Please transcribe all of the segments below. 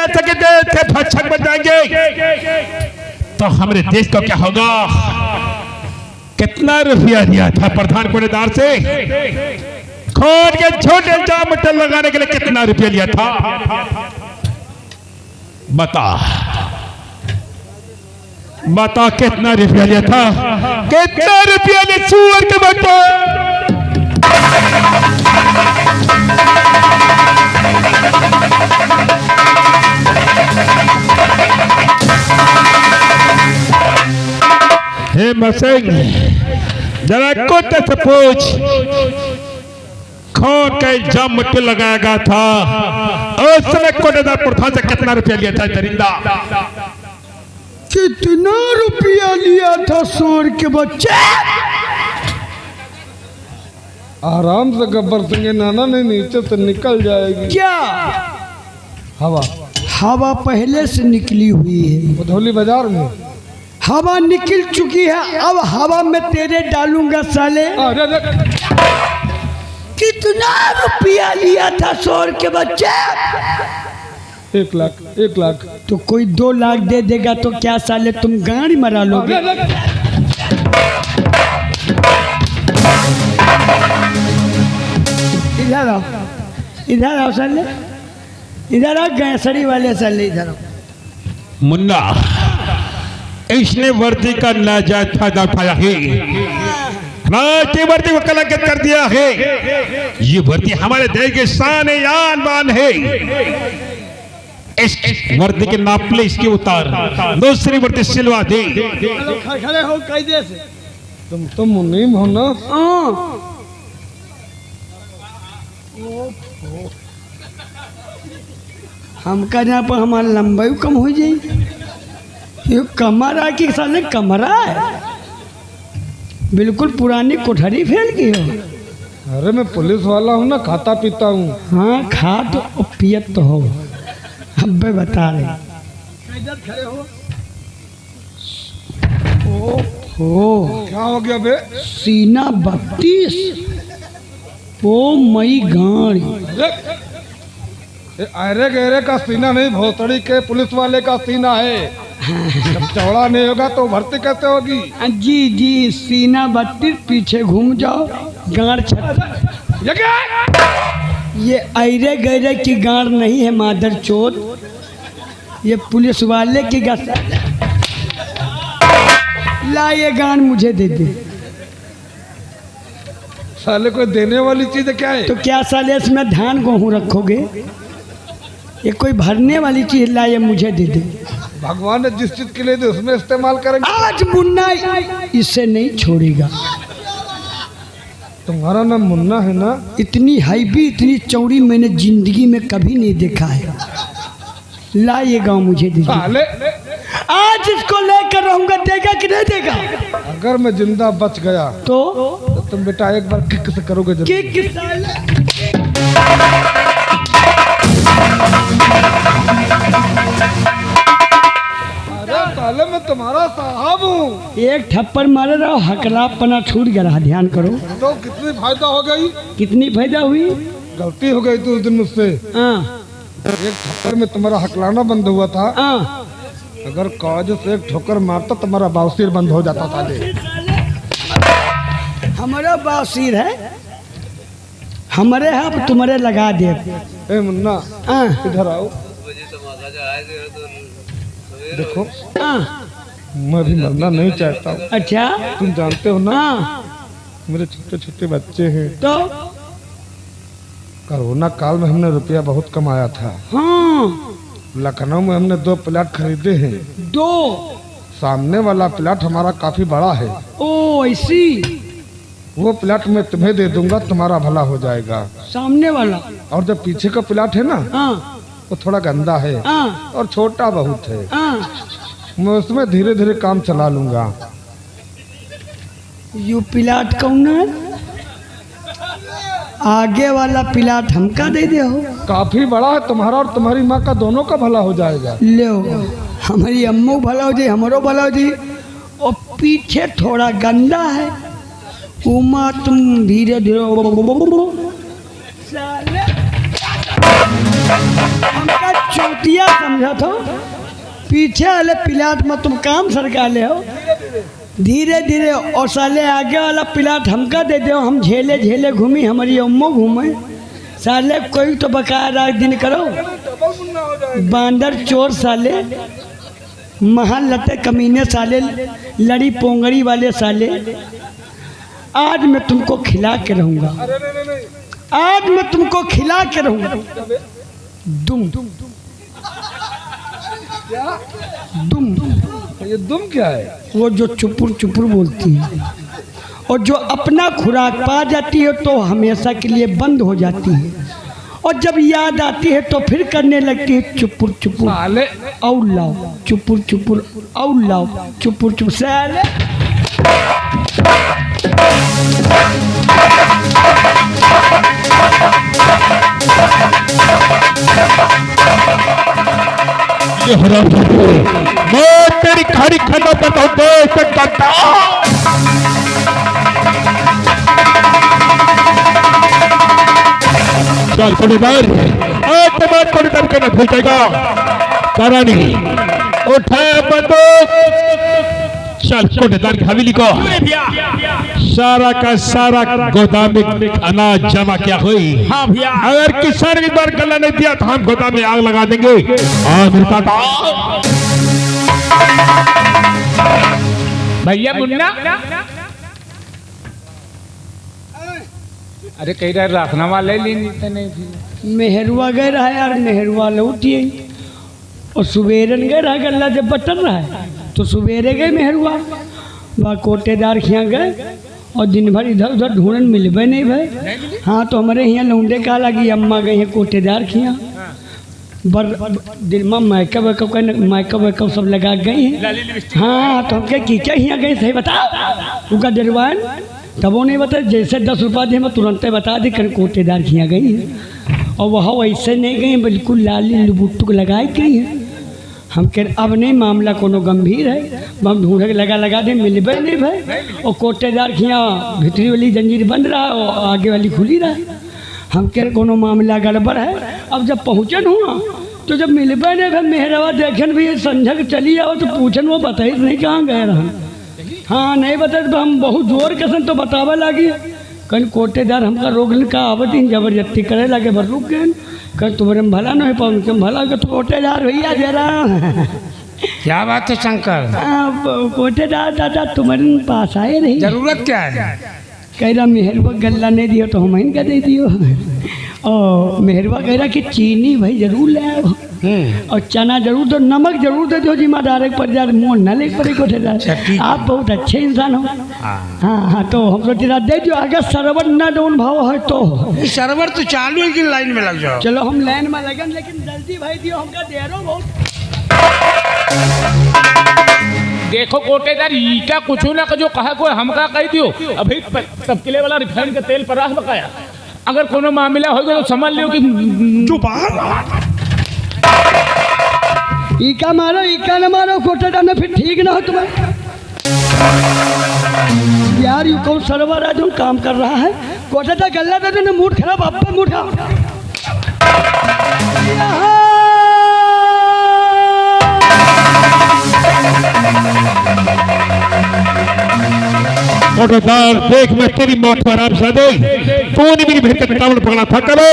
रास्ते के थे भक्षक बन जाएंगे तो हमारे देश को क्या होगा। कितना रुपया दिया था प्रधान कोटेदार से, खोद के छोटे जाम लगाने के लिए कितना रुपया लिया था बता बता कितना रुपया लिया था, कितना रुपया लिया सुअर के बच्चे। हे मसिंह जरा कोटे से पूछ, खोद का इल्जाम मुझ पे लगाया गया था, उस समय कोटेदार प्रधान से कितना रुपया लिया था दरिंदा? कितना रुपया लिया था सुअर के बच्चे? आराम से गब्बर सिंह नाना ने नीचे से निकल जाएगी। क्या हवा हवा पहले से निकली हुई है, उधौली बाजार में हवा निकल चुकी है। अब हवा में तेरे डालूंगा साले। अरे कितना रुपया लिया था सुअर के बच्चे? 1 लाख 1 लाख। तो कोई 2 लाख दे देगा तो क्या साले तुम गाड़ी मरा लोगे? इधर आओ, इधर आओ साले, इधर आओ गैसड़ी वाले साले, इधर आओ। मुन्ना इसने वर्दी का नाजायज फायदा उठाया है, राष्ट्रीय वर्दी को कलंकित कर दिया है। ये वर्दी हमारे देश की शान आन बान है। इस वर्दी के नापले इसके उतार, दूसरी वर्दी सिलवा दे। खड़े हो कायदे से। तुम तो मुनीम हो ना? हमका यहाँ पर हमारा लंबाई कम हो जाए। ये कमरा की साले कमरा है, बिल्कुल पुरानी कोठरी फैल गई हो। अरे मैं पुलिस वाला हूँ ना, खाता पीता हूँ। हाँ खा तो पियत तो हो। अब बता रहे खड़े हो। ओहो क्या हो गया बे? सीना 32 ओ मई गाड़ी। अरे गहरे का सीना नहीं, भोसड़ी के पुलिस वाले का सीना है। जब चौड़ा नहीं होगा तो भर्ती कैसे होगी? जी जी सीना 32, पीछे घूम जाओ गाड़ 36। ये ऐरे गैरे की गाड़ नहीं है मादर चोद, ये पुलिस वाले की गाड़। ला ये गाड़ मुझे दे दे। साले को देने वाली चीज क्या है? तो क्या साले इसमें धान गेहूँ रखोगे? ये कोई भरने वाली चीज, ला ये मुझे दे दे। भगवान ने जिस चीज के लिए दी उसमें इस्तेमाल करेंगे। आज मुन्ना इसे नहीं छोड़ेगा। तुम्हारा नाम मुन्ना है ना? इतनी हैवी इतनी चौड़ी मैंने जिंदगी में कभी नहीं देखा है। ला ये गाँव मुझे दे। साले आज इसको लेकर रहूंगा, देगा कि नहीं देगा? अगर मैं जिंदा बच गया तो तुम बेटा एक बार किक से करोगे जरूर। किक अरे साले मैं तुम्हारा साहब हूँ। एक थप्पड़ मारे रहो, हकलापना छूट गया। ध्यान करो। तो कितनी फायदा हो गई? कितनी फायदा हुई? गलती हो गई थी उस दिन मुझसे। हाँ एक ठोकर में तुम्हारा हकलाना बंद हुआ था। हाँ। अगर काज से एक ठोकर मारता तुम्हारा बावसीर बंद हो जाता था। हमारा बावसीर है, हमारे है, अब तुम्हारे लगा दे। ए मुन्ना हाँ इधर आओ। देखो हाँ। मैं भी मरना नहीं चाहता हूँ। अच्छा तुम जानते हो ना हाँ। मेरे छोटे छोटे बच्चे हैं। तो कोरोना काल में हमने रुपया बहुत कमाया था। हाँ। लखनऊ में हमने 2 प्लाट खरीदे हैं। 2? सामने वाला प्लाट हमारा काफी बड़ा है। ओ ऐसी। वो प्लाट मैं तुम्हें दे दूंगा, तुम्हारा भला हो जाएगा। सामने वाला? और जो पीछे का प्लाट है ना हाँ वो थोड़ा गंदा है हाँ और छोटा बहुत है। हाँ। मैं उसमें धीरे धीरे काम चला लूंगा। यू प्लाट कौन है? आगे वाला प्लाट हमका दे दे हो। काफी बड़ा है, तुम्हारा और तुम्हारी माँ का दोनों का भला हो जाएगा। ले हमारी अम्मू भला हो जाए, हमारो भला हो जाए। और पीछे थोड़ा गंदा है, उमा तुम धीरे धीरे हमका चौतिया समझा था, पीछे वाले प्लाट में तुम काम सरका ले हो, धीरे धीरे और साले आगे वाला प्लाट हमका दे दो, हम झेले झेले घूमी, हमारी अम्मो घूमे। साले कोई तो बकाया रात दिन करो। बांदर चोर साले, महल लते कमीने साले, लड़ी पोंगड़ी वाले साले, आज मैं तुमको खिला के रहूंगा, आज मैं तुमको खिला के रहूंगा। दुम दुम ये दुम क्या है? वो जो चुपुर चुपुर बोलती है और जो अपना खुराक पा जाती है तो हमेशा के लिए बंद हो जाती है, और जब याद आती है तो फिर करने लगती है चुपुर चुपुर, साले और लाओ चुपुर चुपुर, और लाओ चुपुर चुपुर। साले ये हराम मैं तेरी खाड़ी खाना पता हूँ देख सकता। चल कोड़ीदार, आज के बाद कोड़ीदार करना भूल जाएगा। करानी उठा बंदूक, चल कोड़ीदार की हवेली को सारा का सारा गोदाम में अनाज जमा क्या हुई। हाँ भैया, अगर किसान इस बार गला नहीं दिया तो हम गोदाम में आग लगा देंगे। भैया मुन्ना, अरे कही रहे राखनामा ले ली नहीं थी। मेहरुआ गए रहा यार, मेहरुआ लौटिए और सुबेरन गए रहा, गल्ला जब बटन रहा है तो सुबेरे गए मेहरुआ, वह कोटेदार खिया गए और दिन भर इधर उधर ढूंढन मिलबे नहीं भाई। हाँ तो हमारे यहाँ लौंडे का लगी, अम्मा गई हैं कोटेदार खिया, बर दिन में मैकअप वैकअप सब लगा गई हैं। हाँ तो हम क्या यहाँ गए सही बता, उनका डरवान तब वो नहीं बता, जैसे 10 रुपया दे मैं तुरंत बता दी कहीं कोटेदार खिया गई हैं, और वह वैसे नहीं गई, बिल्कुल लाली लुबुट्टुक लगाई गई हैं। हम कह अब नहीं मामला कोनो गंभीर है, हम ढूंढे लगा दे मिलबे नहीं भाई, और कोटेदार खिया भीतरी वाली जंजीर बंद रहा और आगे वाली खुली रहा। हम कह कोनो मामला गड़बड़ है। अब जब पहुँचन हुआ तो जब मिलबे नहीं भाई, मेहरवा देखन भी समझ चली आओ तो पूछन, वो बताई नहीं कहाँ गए रहा। हाँ नहीं बता तो हम बहुत जोर के सन तो बतावा लगी, कहीं कोटेदार हमका रोकने का आवत ही जबरदस्ती करे लगे, पर रुक गए, कहीं तुम्हारे में भला नहीं पाऊँ, तुम भला तो कोटेदार भैया जरा। क्या बात है शंकर? कोटेदार दादा तुम्हारे पास आए नहीं, जरूरत क्या है? कह रहा मेहरबा गल्ला नहीं दियो तो हम इनका दे दियो, और मेहरबा कह रहा कि चीनी भाई जरूर ले आओ, और चना जरूर दो, नमक जरूर दे दो, जिम्मेदार पर जा मोह न ले पड़े कोटेदार, आप बहुत अच्छे इंसान हो। हाँ हाँ तो हम सोच रहा दे दो, अगर सर्वर न डाउन भाव है तो सर्वर तो चालू है कि लाइन में लग जाओ। चलो हम लाइन में लगन, लेकिन जल्दी भाई दियो, हमका देरो बहुत। देखो कोटेदार, ईका कुछ ना जो कहा कोई हमका कह दियो, अभी सबके वाला रिफाइंड का तेल पर बकाया, अगर कोनो मामला होगा तो समझ लियो कि ईका मारो, ईका न मारो कोटेदार ने, फिर ठीक ना हो तुम्हें यार। यू कौन सर्वर है जो काम कर रहा है, कोटेदार गल्ला दे दो, मूड खराब, आप मूड खराब। कोटेदार देख, मैं तेरी मौत पर आराम से दे, तूने मेरी बहन का टावल पकड़ा था, करो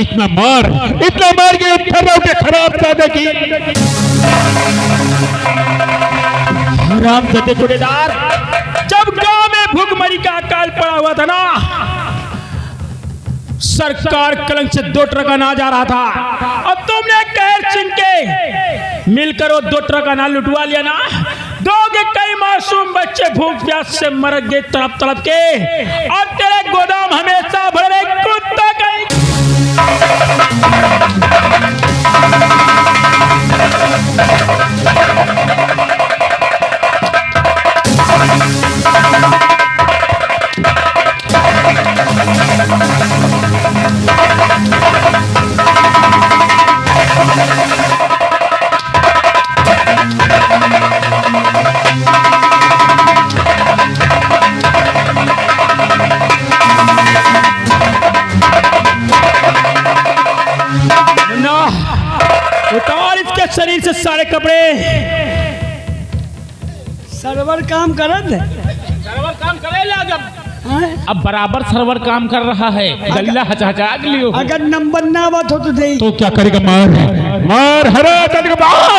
इतना मार के उठे खराब दादा की राम सत्य कोटेदार, जब गांव में भूखमरी का अकाल पड़ा हुआ था ना, सरकार कलंक से 2 ट्रक अनाज आ रहा था, अब तुमने कहर छीन के मिलकर वो 2 ट्रक अनाज लुटवा लिया ना, 2 के कई मासूम बच्चे भूख प्यास से मर गए तड़प तड़प के, अब तेरे गोदाम हमेशा भरे कुत्ता कहीं। शरीर से सारे कपड़े सर्वर काम करत है। सर्वर काम करेला जब हैं? अब बराबर सर्वर काम कर रहा है, गल्ला हचहचा लियो। अगर नंबर ना बात हो तो दे। तो क्या करेगा? मार मार, हरा चल के मार।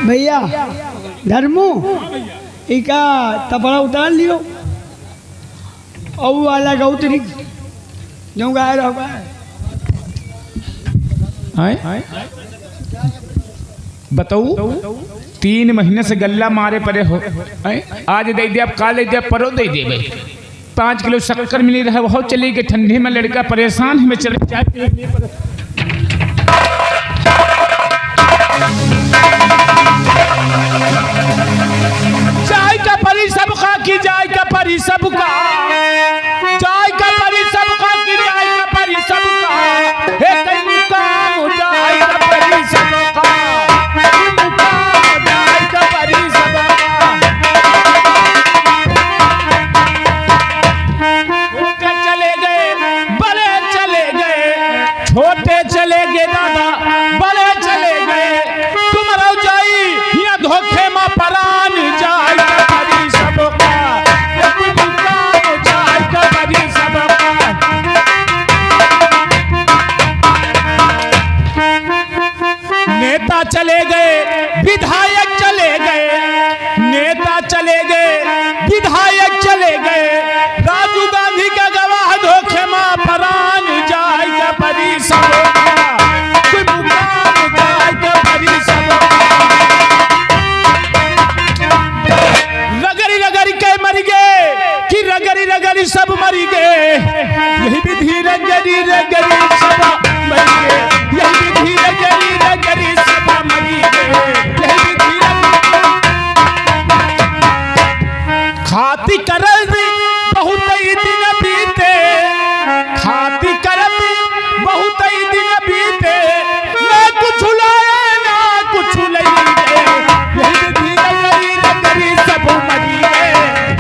भैया धर्मू इका तपड़ा उतार लियो और वाला गौतरी जो गाय रहोगा। बताऊ 3 महीने से गल्ला मारे पड़े हो। आज दे दिया, काल दे दिया, परो दे दे भाई। 5 किलो शक्कर मिली रहा, बहुत चली गई। ठंडी में लड़का परेशान है, मैं चले चाय पी लिए चाय का परी सबका की जाय का परी सबका, चाय का परी सबका की जाय का परी सबका, हे कई मुकाम जाय का परी सबका, कई मुकाम जाय का परी सबका। छोटे चले गए, बड़े चले गए, छोटे चले गए दादा, बड़े चले गए। तुम रहो जाई या धोखे में परान जाय का परी सबका, कई मुकाम जाय का परी सबका। नेता चले गए, विधायक चले गए, नेता चले गए, विधायक चले गए। राजीव गांधी का गवाह धोखे में परान जाय का परी सबका, कोई मुकाम जाय का परी सबका। रगड़ी रगड़ी के मर गए कि रगड़ी रगड़ी सब मरी गए। यही विधि रगड़ी रगड़ी सब मर गए, यही विधि रगड़ी रगड़ी सब मरी गए, यही विधि खाती करब बहुत ही दिन बीते, खाती करब बहुत ही दिन बीते। ना कुछ लाए ना कुछ नहीं गए, यही विधि रगड़ी रगड़ी सब मरी गए,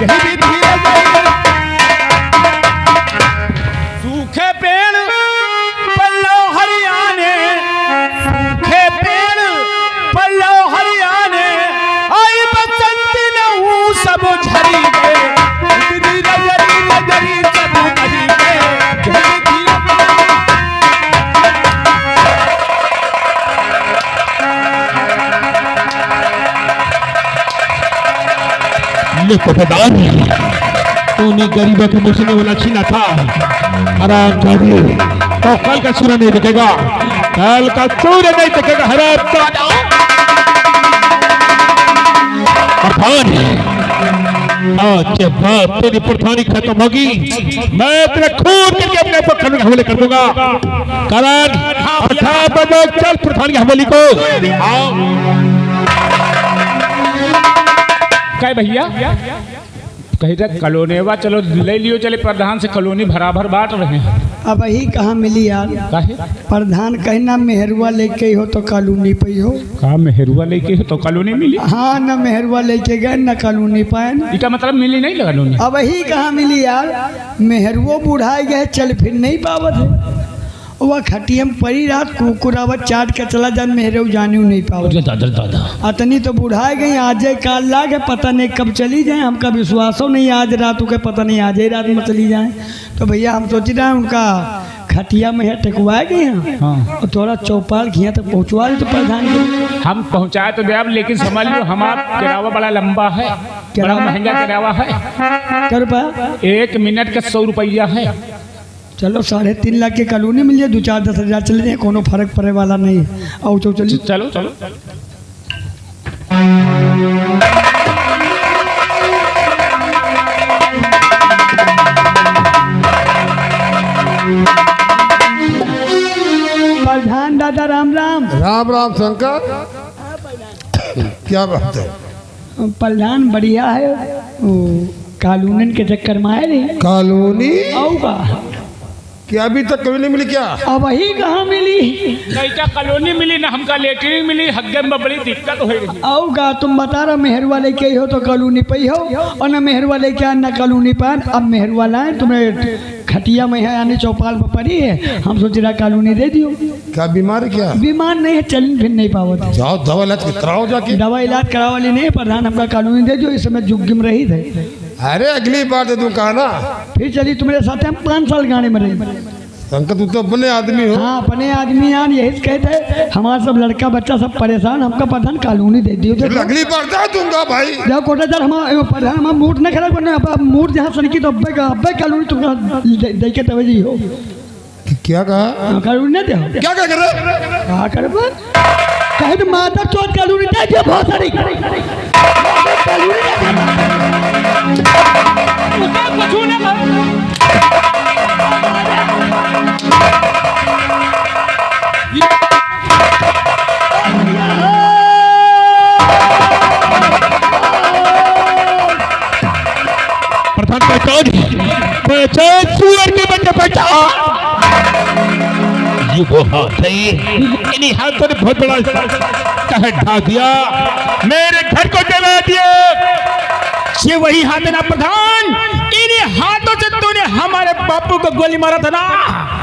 यही विधि रगड़ी। सूखे पेड़ पल्लो हरियाणे, सूखे पेड़ पल्लो हरियाणे। आई बसंती नहू सब झरी गए, विधि रगड़ी रगड़ी सब मरी गए, यही विधि ले पहदार, तूने गरीबों के मुझने वाला छीना था। हराम जादी, तो कल का सूर्य नहीं दिखेगा, कल का सूर्य नहीं दिखेगा। हराम जादा प्रधान, आज के बाद तेरी प्रधानी खत्म होगी। मैं तेरे खून करके अपने ऊपर कानून के हवाले कर दूंगा। करण अच्छा बनो, चल प्रधान की हवेली को। क्या भैया कही रहे कॉलोनीवा, चलो ले लियो, चले प्रधान से कॉलोनी बराबर बांट रहे हैं। अब ही कहाँ मिली यार? काहे प्रधान कहना मेहरुआ लेके हो तो कॉलोनी पे हो। कहा मेहरुआ लेके हो तो कॉलोनी मिली? हाँ, न मेहरुआ लेके गए न कॉलोनी पाए। इसका मतलब मिली नहीं कॉलोनी। अब ही कहाँ मिली यार? मेहरुओ बुढ़ाई गए, चल फिर नहीं पावत है। वह खटियम पड़ी रात कुकुरावत चाट के चला जा, मेहरे जानी नहीं पावत। दादा दादा अतनी तो बुढ़ाए गई, आज काल लागे पता नहीं कब चली जाए। हमका विश्वास हो नहीं आज रात के, पता नहीं आज ही रात में चली जाए। तो भैया हम सोच रहे हैं उनका खटिया में टेकवाए गए हैं। हाँ। और थोड़ा चौपाल घिया तक पहुँचवा तो प्रधान जी हम पहुँचाए तो देव, लेकिन समझ लो हमारा किराया बड़ा लंबा है, बड़ा महंगा किराया है। क्या रुपया? 1 मिनट का 100 रुपया है। चलो 3.5 लाख के कॉलोनी मिल जाए, 2-4-10 हज़ार चले जाए, कोनो फर्क पड़े वाला नहीं है। आओ चलिए चलो चलो। प्रधान दादा राम राम। राम राम शंकर, क्या बात है? प्रधान बढ़िया है, वो कानूनन के चक्कर में आए रहे। कॉलोनी आऊगा क्या अभी तक कभी नहीं मिली क्या? अब वही कहाँ मिली? नहीं क्या कॉलोनी मिली ना, हमका लेटरिन मिली, हग्गे में बड़ी दिक्कत हो रही। आऊगा तुम बता रहा मेहरवा लेके हो तो कॉलोनी पे हो, और न मेहरवा लेके आ न कॉलोनी पर। अब मेहरवा लाए तुम्हें खटिया में है यानी चौपाल पर पड़ी है, हम सोच रहा कॉलोनी दे दियो। क्या बीमार क्या? बीमार नहीं है, चल फिर नहीं पावत है। जाओ दवा इलाज कराओ जाके। दवा इलाज करावा वाली नहीं है, प्रधान हमका कॉलोनी दे दियो, इस समय जुग्गिम रही थे। अरे अगली बार दे दूं कहा ना। फिर चली तुम्हारे साथ हम 5 साल गाने में रहे। अंकल तू तो अपने आदमी हो। हाँ अपने आदमी यान यही कहते हमारा सब लड़का बच्चा सब परेशान, हमका प्रधान कॉलोनी दे दियो। देखो अगली बार दे दूंगा भाई। देखो कोटाचार हम प्रधान हम मूड न खराब करना, अब मूड जहाँ सनकी तो अब्बे कॉलोनी तुमका दे के तवजी हो। क्या कहा? कॉलोनी नहीं दे क्या कर रहे? हाँ कर कहे तो माता चौथ कॉलोनी दे दियो बहुत सारी। प्रधान पहचान सुअर के बच्चे पहचान। ये वो हाथ है, इन्हीं हाथों ने बहुत बड़ा कहर ढा दिया, मेरे घर को जला दिया। ये वही हाथ है ना प्रधान, इन्हीं हाथों से तूने हमारे बापू को गोली मारा था ना।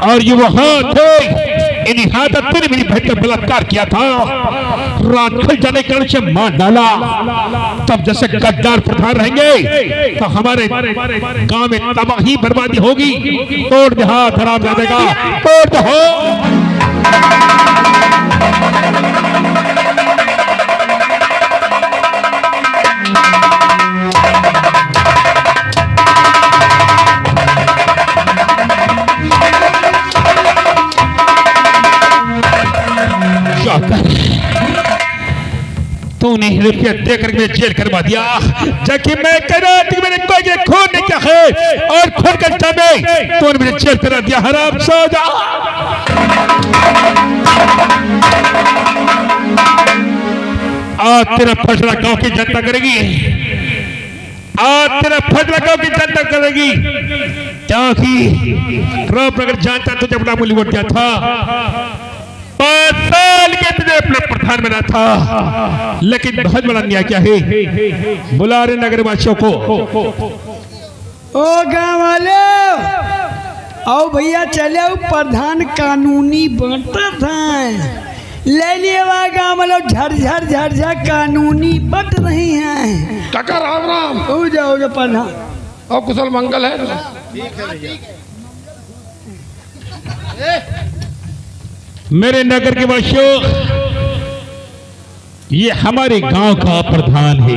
और ये वो हाथ है, इन्हीं हाथों तूने मेरी बहन का बलात्कार किया था, रात खुल जाने के कारण से मार डाला। तब जैसे गद्दार प्रधान रहेंगे तो हमारे गांव में तबाही बर्बादी होगी। तोड़ दे हाथ हरामजादे का, तोड़ दे हो। तूने रुपया देकर मैं जेल करवा दिया, जबकि मैं कह रहा था मैंने कोई खून नहीं किया है, और खून का इल्जाम तूने मुझे जेल करा दिया। हराम सौदा। आज तेरा फैसला गांव की जनता करेगी, आज तेरा फैसला गांव की जनता करेगी, क्योंकि रामनगर जानता तुझे अपना मूल्य वोट दिया था। 5 साल के तुझे अपना प्रधान बना था, लेकिन बहुत बड़ा अन्याय क्या है। बुला रहे नगर वासियों को। ओ गाँव वाले आओ भैया, चले प्रधान कानूनी बांटा था, ले लिए वहाँ गाँव वालों झरझर झरझर कानूनी बट रही हैं। काका राम राम। हो जाओ जो प्रधान। और कुशल मंगल है? मेरे नगर के वासियों, ये हमारे गांव का प्रधान है।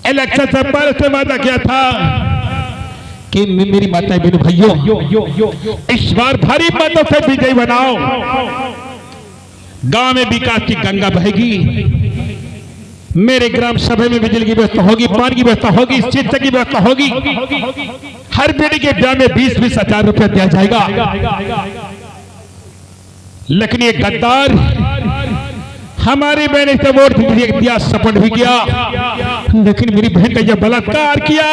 इलेक्शन से पहले से वादा किया था कि मेरी माता बहनों भाइयों, इस बार भारी मतों से विजयी बनाओ। गांव में विकास की गंगा बहेगी, मेरे ग्राम सभा में बिजली की व्यवस्था होगी, पानी की व्यवस्था होगी, शिक्षा की व्यवस्था होगी, हर बेटी के ब्याह में 20-20 हजार रुपया दिया जाएगा। लेकिन ये गद्दार हमारी बहन से वोट दिया, सपोर्ट भी किया, लेकिन मेरी बहन का यह बलात्कार किया।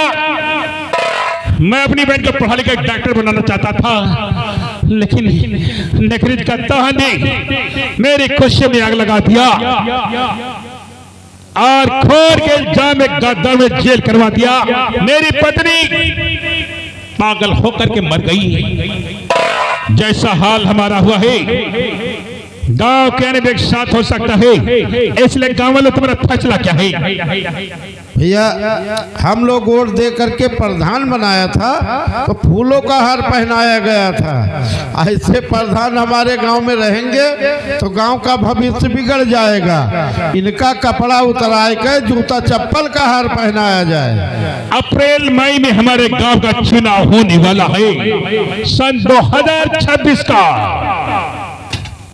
मैं अपनी बहन को पढ़ा लिखा डॉक्टर बनाना चाहता था, लेकिन नखरीज का तहन ने मेरी खुशी में आग लगा दिया और खोर के इल्जाम में गद्दार में जेल करवा दिया। मेरी पत्नी पागल होकर के मर गई। जैसा हाल हमारा हुआ है, गांव के आने में एक साथ हो सकता है, इसलिए गांव वालों तुम्हारा फैसला क्या है? भैया हम लोग वोट दे करके प्रधान बनाया था तो फूलों का हार पहनाया गया था। ऐसे प्रधान हमारे गांव में रहेंगे तो गांव का भविष्य बिगड़ जाएगा। इनका कपड़ा उतराए के जूता चप्पल का हार पहनाया जाए। अप्रैल मई में हमारे गांव का चुनाव होने वाला है, सन 2026 का।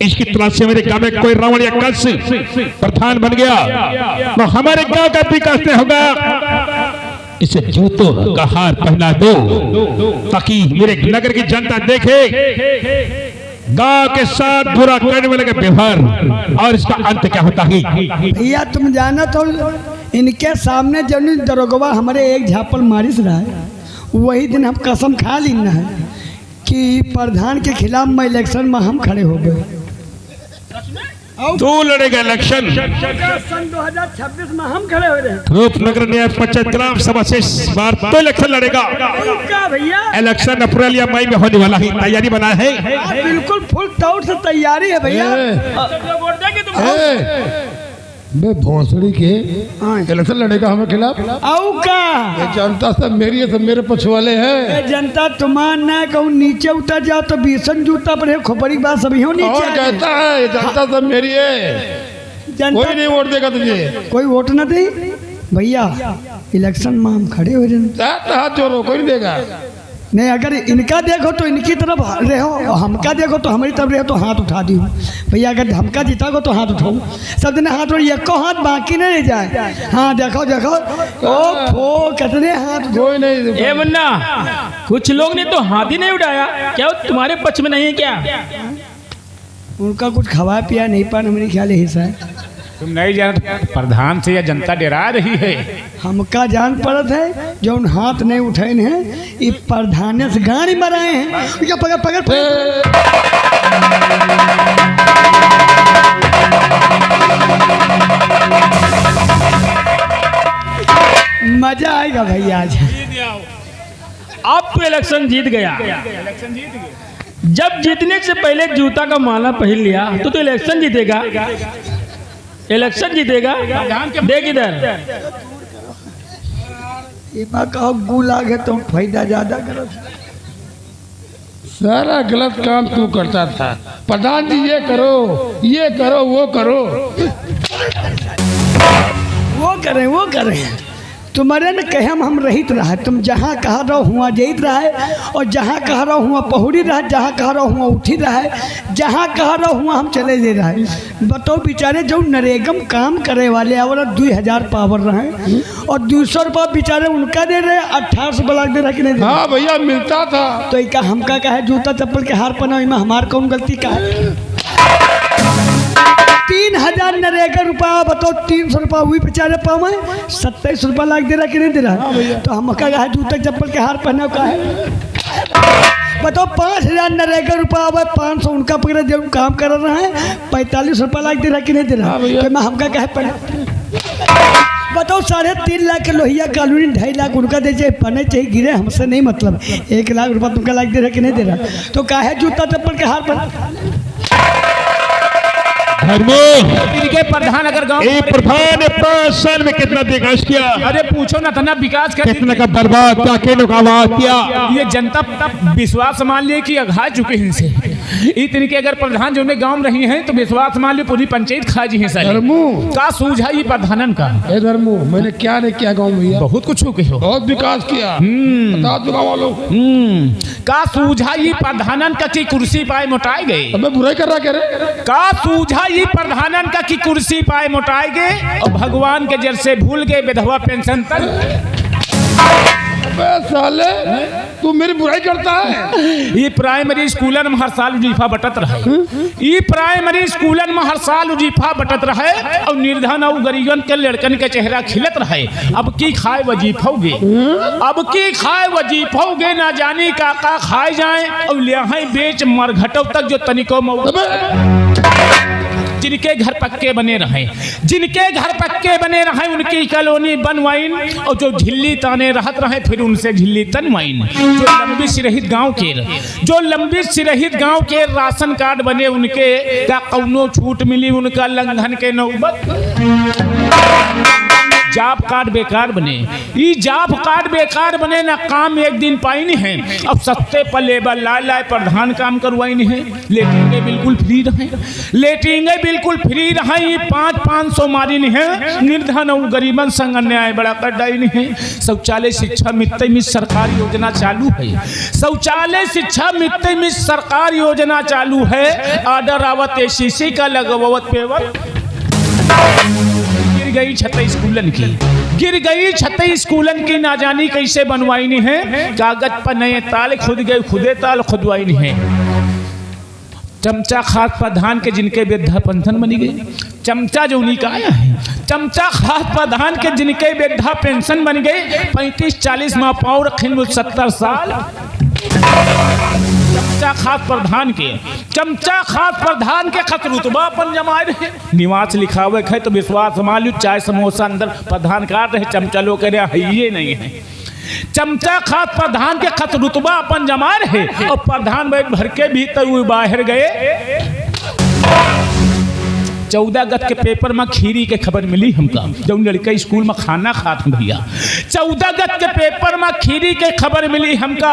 इसकी तुलना से मेरे गांव में कोई रावण या कंस प्रधान बन गया तो हमारे गांव का विकास नहीं होगा। इसे जूतों का हार पहना दो ताकि मेरे नगर की जनता देखे गांव के साथ बुरा करने वाले का व्यवहार और इसका अंत क्या होता है। भैया तुम जाना तो इनके सामने जब दरोगवा हमारे एक झापड़ मारिस रहा है, वही दिन हम कसम खा लेना है कि प्रधान के खिलाफ में इलेक्शन में हम खड़े हो गए। तू लड़ेगा इलेक्शन। सन 2026 में हम खड़े हो रहे हैं। रूपनगर न्याय पंचायत ग्राम सभा से इस बार तो इलेक्शन लड़ेगा। क्या भैया? इलेक्शन अप्रैल या मई में होने वाला है, तैयारी बना है। बिल्कुल फुल तौर से तैयारी है भैया। मैं भोसड़ी के इलेक्शन लड़ेगा हमें खिलाफ। आओ का ये जनता सब मेरी है, सब मेरे पक्ष वाले हैं। ए जनता तुम्हार ना कहूँ नीचे उतर जाओ तो बीसन जूता पर है, खोपड़ी की बात सभी हो नीचे और कहता है ये जनता सब मेरी है, जनता कोई नहीं वोट देगा तुझे। कोई वोट न दे भैया। इलेक्शन में हम खड़े हो रहे हाथ जोड़ो, कोई नहीं देगा। नहीं, अगर इनका देखो तो इनकी तरफ रहो और हमका देखो तो हमारी तरफ रहो तो हाथ उठा दी भैया। अगर हमका जीतागो तो हाथ उठाओ, सब दिन हाथ उठाओ, एको हाथ बाकी नहीं रह जाए। हाँ देखो देखो, ओ फो कितने हाथ। कोई नहीं। ए मुन्ना, कुछ लोग ने तो हाथ ही नहीं उठाया, क्या वो तुम्हारे पक्ष में नहीं है क्या? उनका कुछ खवा पिया नहीं पान हमारे ख्याल हिस्सा है। तुम नहीं जान प्रधान से या जनता डरा रही है। हमका जान पड़त है जो उन हाथ नहीं उठाए हैं, ये प्रधान से गाड़ी मराए हैं। क्या पकड़ पकड़ पकड़। मजा आएगा भैया आज। अब तो इलेक्शन जीत गया। जब जीतने से पहले जूता का माला पहन लिया तो इलेक्शन जीतेगा। इलेक्शन जीतेगा। देख इधर, ये बात कहो गुल आ गए तो फायदा ज्यादा करो। सारा गलत काम तू करता था। प्रधान जी ये करो, ये करो, वो करो। वो करें तुम्हारे न कहे हम रहित रहा। तुम जहाँ कहा रहो हुआ जईत रहा है, और जहाँ कहा रहो हुआ पहुड़ी रहा, जहाँ कहा रहो हुआ उठी रहा है, जहाँ कहा रहो हुआ हम चले दे रहा है। बताओ बेचारे जो नरेगम काम करे वाले और 2000 पावर रहे और 200 रुपया बेचारे उनका दे रहे, 1800 ब्लाक दे रहा कि नहीं दे रहा? हाँ भैया मिलता था। तो इका हमका कहे जूता चप्पल के हार पहना, इनमें हमार कौन गलती का है? 3000 नरेगा रुपया बताओ, 300 रुपया हुई बेचारे पावे, 27 रुपया लाख दे रहा कि नहीं दे रहा? तो हम कहा जूता चप्पल के हार पहना का है। बताओ 5000 नरेगा रुपया आवे, 500 उनका पकड़े जो काम कर रहा है, 45 रुपया लाख दे रहा कि नहीं दे रहा? तो मैं हमका कहे पहले बताओ 3.5 लाख के लोहिया कॉलोनी 2.5 लाख उनका दे चाहिए, पने चाहिए गिरे, हमसे नहीं मतलब। 1 लाख रुपया तुमका लाख दे रहा कि नहीं दे रहा? तो काहे जूता चप्पल के हार पर इनके प्रधान अगर गांव प्रधान 5 साल में कितना विकास किया? अरे पूछो ना तना विकास कर कितना का बर्बाद क्या के आवाज किया? ये जनता विश्वास मान लिए कि अघा चुके हैं इनसे। इतने के अगर प्रधान जो गांव में रही हैं तो विश्वास मान लिए पूरी पंचायत खा जी है सर। धर्मू का सूझा ये प्रधानन का? ए धर्मू मैंने क्या नहीं किया गाँव भैया? बहुत कुछ हो हो बहुत विकास किया। बता दो गाँव वालों का सूझा ये प्रधानन का की कुर्सी पाए मोटाए गए? मैं बुराई कर रहा कह रहे? का सूझा ये प्रधानन का की कुर्सी पाए मोटाए गए और भगवान के जर से भूल गए विधवा पेंशन तक। साले तू मेरी बुराई करता है। ये प्राइमरी स्कूलन में हर साल वजीफा बटत रहे। ये प्राइमरी स्कूलन में हर साल वजीफा बटत रहे और निर्धन और गरीबन के लड़कन के चेहरा खिलत रहे। अब की खाए वजीफोगे, अब की खाए वजीफोगे, ना जाने का खाए जाए और ले बेच मरघटों तक जो तनिको जिनके घर पक्के बने रहे, जिनके घर पक्के बने रहे उनकी कॉलोनी बनवाइन और जो झिल्ली ताने रहत रहे फिर उनसे झिल्ली तनवाइन। जो लंबी सिरहित गांव के, जो लंबी सिरहित गांव के राशन कार्ड बने उनके का कौनो छूट मिली उनका लंघन के नौबत। जॉब कार्ड बेकार बने, ये जॉब कार्ड बेकार बने ना काम एक दिन पाई नहीं है। अब सस्ते पर लेबर लाए प्रधान काम करवाई नहीं है। लेटिंगे बिल्कुल फ्री रहे, लेटिंगे बिल्कुल फ्री रहे। 500 मारी नहीं है। निर्धन और गरीबन संग अन्याय बड़ा कटाई नहीं है। शौचालय शिक्षा मित्ते में सरकार योजना चालू है। शौचालय शिक्षा मित्ते में सरकार योजना चालू है। ऑर्डर आवत ACC का लगवावत पेवर। गिर गई छत स्कूलन की, गिर गई छत स्कूलन की, ना जानी कैसे बनवाई नहीं है। कागज पर नए ताल खुद गए, खुदे ताल खुदवाई नहीं है। चमचा खास प्रधान के जिनके वृद्धा पेंशन बनी गई, चमचा जो उन्हीं का आया है। चमचा खास प्रधान के जिनके वृद्धा पेंशन बन गई, 35-40 माँ पाँव रखें 70 साल। चमचा खास प्रधान के, चमचा खास प्रधान के खत रुतबा अपन जमाए रहे। निवास लिखावे है तो विश्वास मालू चाय समोसा अंदर प्रधान काट रहे, चमचा लोग कह रहे ये नहीं है। चमचा खास प्रधान के खत रुतबा अपन जमा रहे और प्रधान बैठ भर के भीतर वो बाहर गए। 14 अगस्त के पेपर में खीरी के खबर मिली हमका, जब लड़का स्कूल में खाना खात भैया। 14 अगस्त के पेपर में खीरी के खबर मिली हमका,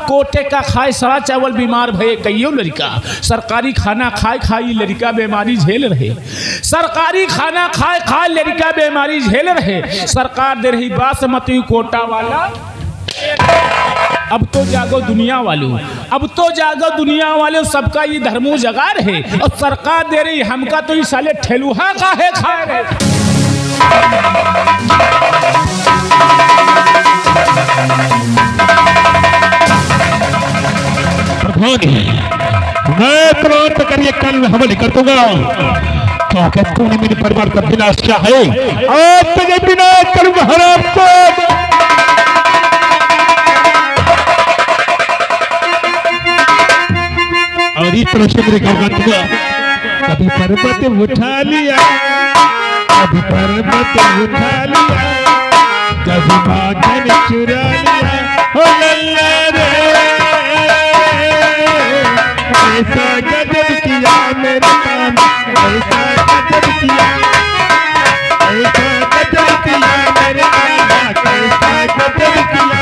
कोटे का खाए सड़ा चावल बीमार भये कईयो लड़का। सरकारी खाना खाए खाई लड़का बीमारी झेल रहे, सरकारी खाना खाए खाए लड़का बीमारी झेल रहे। सरकार दे रही बासमती कोटा वाला, अब तो जागो दुनिया वालों, अब तो जागो दुनिया वालों, सबका ये धर्मों जगा रहे और सरकार दे रही हमका तो ये साले ठेलुहा का है खाए रहे। मैं तुरंत करिए कल हमले कर दूंगा, क्योंकि तूने मेरे परिवार का विनाश किया है, आज तुझे विनाश करूंगा हरामखोर। और इस तरह से मेरे गाँव का दूंगा। कभी पर्वत उठा लिया, कभी पर्वत उठा लिया, कभी बादल चुरा लिया, हो लल्ला रे ऐसा गजब किया मेरे काम, ऐसा गजब किया, ऐसा गजब किया मेरे काम, ऐसा गजब किया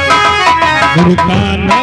मेरे काम।